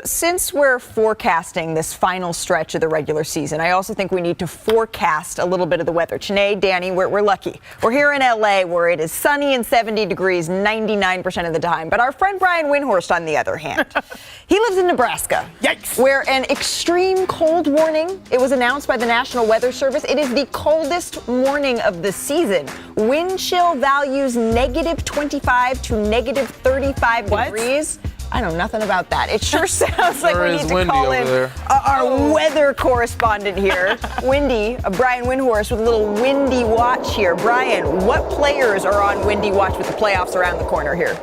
Since we're forecasting this final stretch of the regular season, I also think we need to forecast a little bit of the weather. Chene, Danny, we're lucky. We're here in LA where it is sunny and 70 degrees 99% of the time. But our friend Brian Windhorst, on the other hand, he lives in Nebraska. Yikes. Where an extreme cold warning, it was announced by the National Weather Service. It is the coldest morning of the season. Wind chill values negative 25 to negative 35 degrees. I know nothing about that. It sure sounds like we need to call in our weather correspondent here, Brian Windhorst, with a little windy watch here. Brian, what players are on windy watch with the playoffs around the corner here?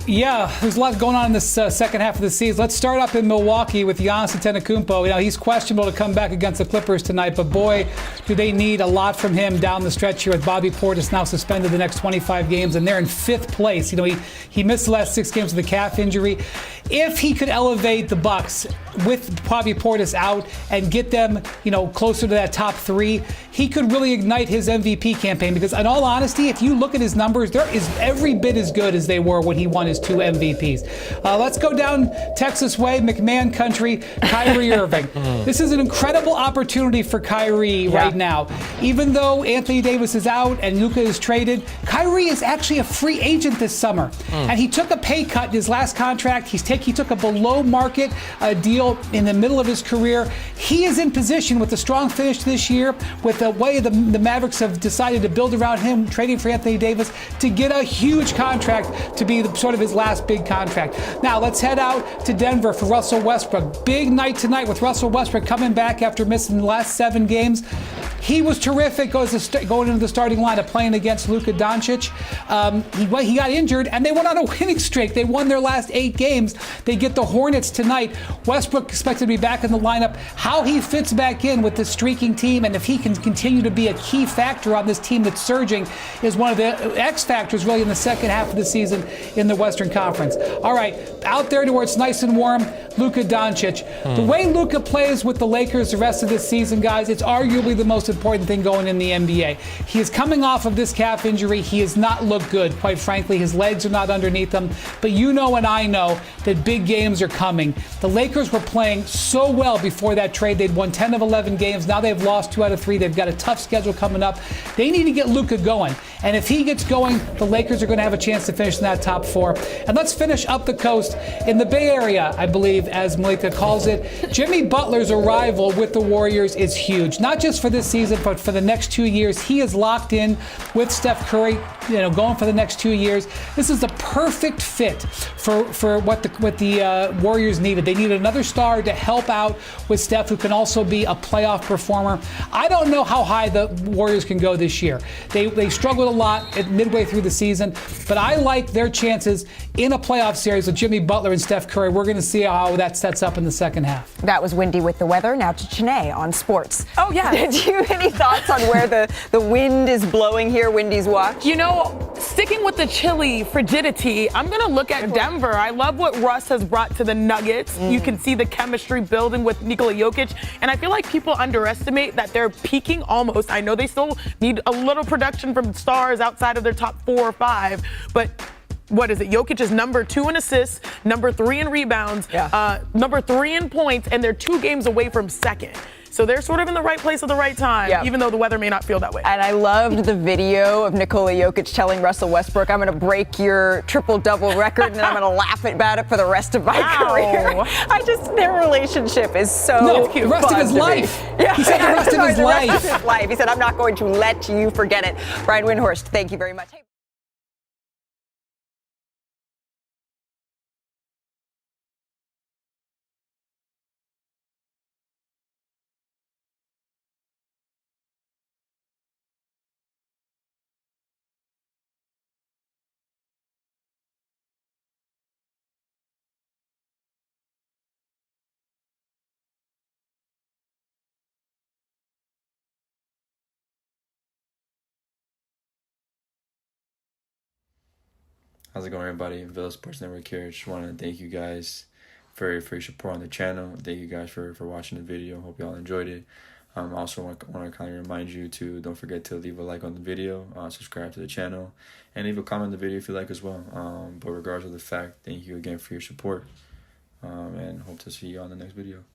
Yeah, there's a lot going on in this second half of the season. Let's start up in Milwaukee with Giannis Antetokounmpo. You know, he's questionable to come back against the Clippers tonight, but boy, do they need a lot from him down the stretch here with Bobby Portis now suspended the next 25 games, and they're in 5th place. You know, he missed the last 6 games with a calf injury. If he could elevate the Bucks with Bobby Portis out and get them, you know, closer to that top 3, he could really ignite his MVP campaign, because in all honesty, if you look at his numbers, they're every bit as good as they were when he won his 2 MVPs. Let's go down Texas way, McMahon country, Kyrie Irving. This is an incredible opportunity for Kyrie right now. Even though Anthony Davis is out and Luka is traded, Kyrie is actually a free agent this summer. And he took a pay cut in his last contract. He took a below market deal in the middle of his career. He is in position with a strong finish this year, with the way the Mavericks have decided to build around him, trading for Anthony Davis, to get a huge contract to be sort of his last big contract. Now let's head out to Denver for Russell Westbrook. Big night tonight with Russell Westbrook coming back after missing the last 7 games. He was terrific going into the starting lineup playing against Luka Doncic. He got injured and they went on a winning streak. They won their last 8 games. They get the Hornets tonight. Westbrook expected to be back in the lineup. How he fits back in with this streaking team, and if he can continue to be a key factor on this team that's surging, is one of the X factors really in the second half of the season in the Western Conference. All right, out there to where it's nice and warm, Luka Doncic. The way Luka plays with the Lakers the rest of this season, guys, it's arguably the most important thing going in the NBA. He is coming off of this calf injury. He has not looked good, quite frankly. His legs are not underneath him. But you know and I know that big games are coming. The Lakers were playing so well before that trade. They'd won 10 of 11 games. Now they've lost 2 out of 3. They've got a tough schedule coming up. They need to get Luka going. And if he gets going, the Lakers are going to have a chance to finish in that top 4. And let's finish up the coast in the Bay Area, I believe, as Malika calls it. Jimmy Butler's arrival with the Warriors is huge, not just for this season, but for the next 2 years. He is locked in with Steph Curry, going for the next 2 years. This is the perfect fit for what the Warriors needed. They needed another star to help out with Steph, who can also be a playoff performer. I don't know how high the Warriors can go this year. They struggled a lot at midway through the season, but I like their chances in a playoff series with Jimmy Butler and Steph Curry. We're going to see how that sets up in the second half. That was Windy with the weather. Now to Chene on sports. Oh, yeah. Did you have any thoughts on where the wind is blowing here, Windy's watch? You know, sticking with the chilly frigidity, I'm going to look at Denver. I love what Russ has brought to the Nuggets. You can see the chemistry building with Nikola Jokic. And I feel like people underestimate that they're peaking almost. I know they still need a little production from stars outside of their top 4 or 5, but what is it? Jokic is number 2 in assists, number 3 in rebounds, number 3 in points, and they're 2 games away from second. So they're sort of in the right place at the right time, even though the weather may not feel that way. And I loved the video of Nikola Jokic telling Russell Westbrook, I'm going to break your triple-double record, and I'm going to laugh about it for the rest of my career. Their relationship is so the rest of his life. Yeah. He said the rest of his life. He said, I'm not going to let you forget it. Brian Windhorst, thank you very much. Hey. How's it going, everybody? Villa Sports Network here. Just want to thank you guys for your support on the channel. Thank you guys for watching the video. Hope you all enjoyed it. Also want to kind of remind you to don't forget to leave a like on the video, subscribe to the channel, and leave a comment on the video if you like as well. But regardless of the fact, thank you again for your support. and hope to see you on the next video.